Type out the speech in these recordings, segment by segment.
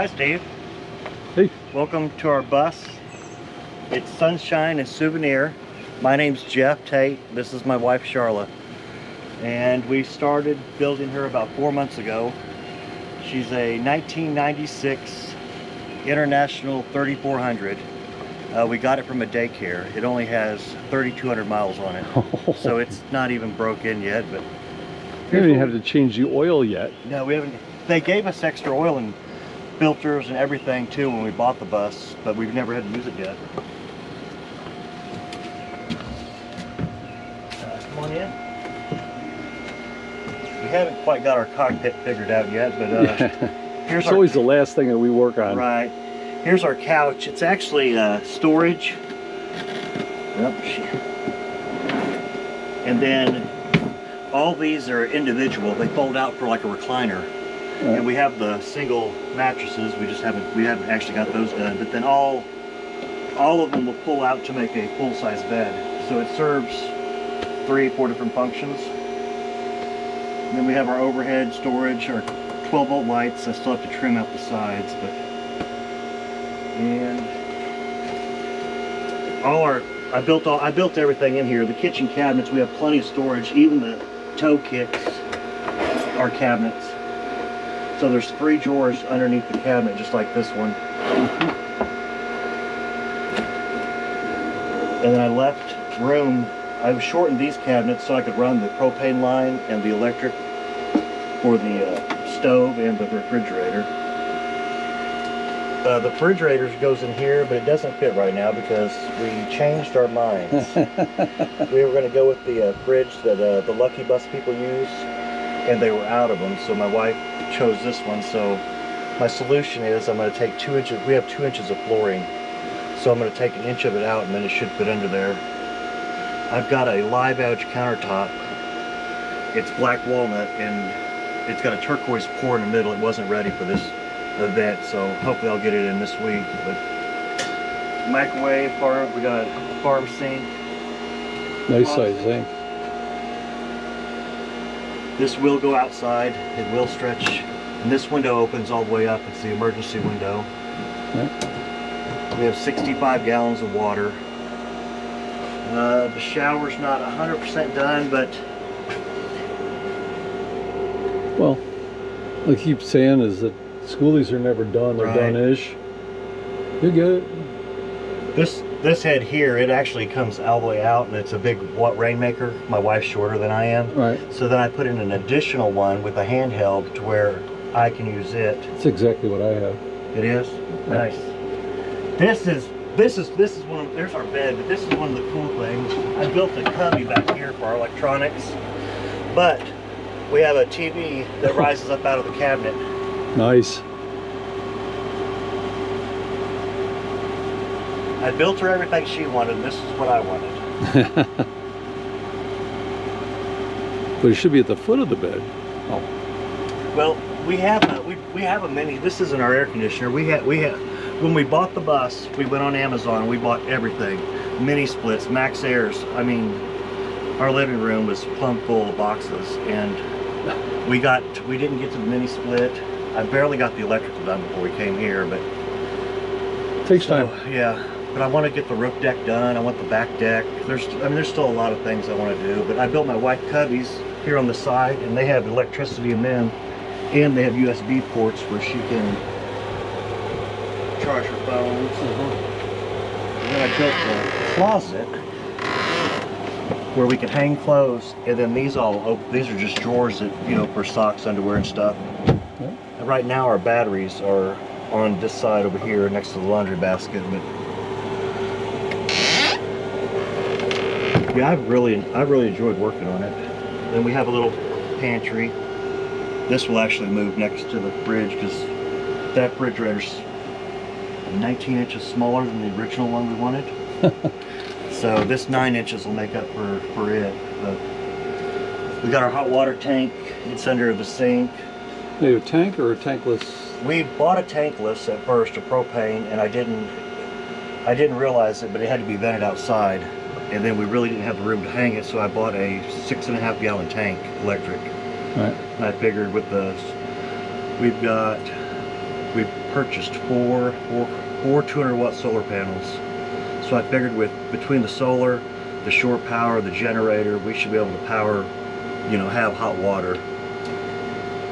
Hi, Steve. Hey. Welcome to our bus. It's Sunshine and Souvenir. My name's Jeff Tate. This is my wife, Charlotte. And we started building her about 4 months ago. She's a 1996 International 3400. We got it from a daycare. It only has 3,200 miles on it. So it's not even broke in yet, but... You don't even have to change the oil yet. No, we haven't. They gave us extra oil and filters and everything too when we bought the bus, but we've never had to use it yet. Come on in. We haven't quite got our cockpit figured out yet, but here's it's always the last thing that we work on. Right. Here's our couch. It's actually storage. Yep. And then all these are individual. They fold out for like a recliner. Right. And we have the single mattresses. We haven't actually got those done. But then all of them will pull out to make a full-size bed. So it serves 3-4 different functions. And then we have our overhead storage, our 12-volt lights. I still have to trim out the sides, but I built everything in here. The kitchen cabinets, we have plenty of storage. Even the toe kicks are cabinets. So there's 3 drawers underneath the cabinet, just like this one. And then I left room. I've shortened these cabinets so I could run the propane line and the electric for the stove and the refrigerator. The refrigerator goes in here, but it doesn't fit right now because we changed our minds. We were going to go with the fridge that the Lucky Bus people use, and they were out of them, so my wife chose this one. So my solution is I'm going to take 2 inches. We have 2 inches of flooring, so I'm going to take 1 inch of it out, and then it should fit under there. I've got a live edge countertop. It's black walnut, and it's got a turquoise pour in the middle. It wasn't ready for this event, so hopefully I'll get it in this week. But microwave, we got a farm sink. Nice size sink. This will go outside. It will stretch, and this window opens all the way up. It's the emergency window. Yeah. We have 65 gallons of water. The shower's not 100% done, but well, I keep saying is that schoolies are never done. They're done-ish. You get it. This head here, it actually comes all the way out, and it's a big rainmaker. My wife's shorter than I am. Right. So then I put in an additional one with a handheld to where I can use it. That's exactly what I have. It is? Right. Nice. This is one of, there's our bed, but this is one of the cool things. I built a cubby back here for our electronics, but we have a TV that rises up out of the cabinet. Nice. I built her everything she wanted, and this is what I wanted. But it should be at the foot of the bed. Oh. Well, we have a mini. This isn't our air conditioner. We have when we bought the bus, we went on Amazon and we bought everything. Mini splits, max airs. I mean, our living room was plumb full of boxes, and we didn't get to the mini split. I barely got the electrical done before we came here, but takes time. Yeah, but I want to get the roof deck done. I want the back deck. There's still a lot of things I want to do, but I built my white cubbies here on the side, and they have electricity in them, and they have USB ports where she can charge her phones. And then I built the closet where we can hang clothes, and then these are just drawers that, for socks, underwear, and stuff. Yeah. And right now our batteries are on this side over here next to the laundry basket. But yeah, I've really enjoyed working on it. Then we have a little pantry. This will actually move next to the fridge because that refrigerator's 19 inches smaller than the original one we wanted. So this 9 inches will make up for it. But we got our hot water tank. It's under the sink. Are you a tank or a tankless? We bought a tankless at first, a propane, and I didn't realize it, but it had to be vented outside. And then we really didn't have the room to hang it, so I bought a 6.5 gallon tank, electric. Right. And I figured with the, we purchased four 200-watt solar panels. So I figured between the solar, the shore power, the generator, we should be able to power, you know, have hot water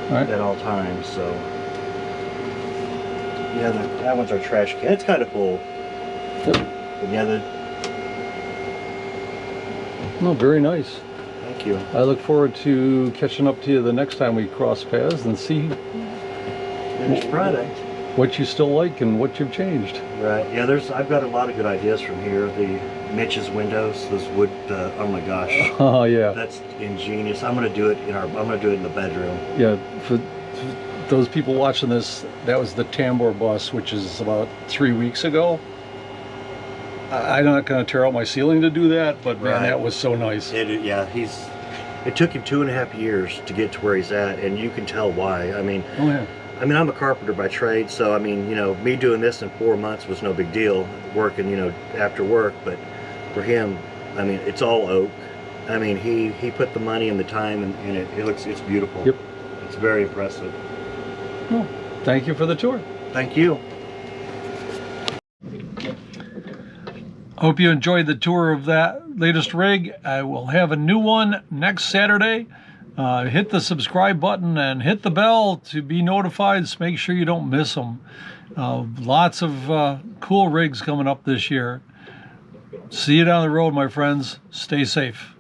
at all times. So yeah, that one's our trash can. It's kind of full. Yep. But yeah, No, very nice. thank you. I look forward to catching up to you the next time we cross paths and see It's Friday. what you still like and what you've changed. Right. Yeah, I've got a lot of good ideas from here. The Mitch's windows, those wood. Oh my gosh. Oh yeah. That's ingenious. I'm gonna do it in the bedroom. Yeah. For those people watching this, that was the Tambor bus, which is about 3 weeks ago. I'm not going to tear out my ceiling to do that, but man, that was so nice. Yeah, it took him 2.5 years to get to where he's at, and you can tell why. I mean, Oh yeah. I'm a carpenter by trade, so I mean, you know, me doing this in 4 months was no big deal, working, you know, after work. But for him, I mean, it's all oak. I mean, he put the money and the time, and it's beautiful. Yep. It's very impressive. Well, thank you for the tour. Thank you. Hope you enjoyed the tour of that latest rig. I will have a new one next Saturday. Hit the subscribe button and hit the bell to be notified. So make sure you don't miss them. Lots of cool rigs coming up this year. See you down the road, my friends. Stay safe.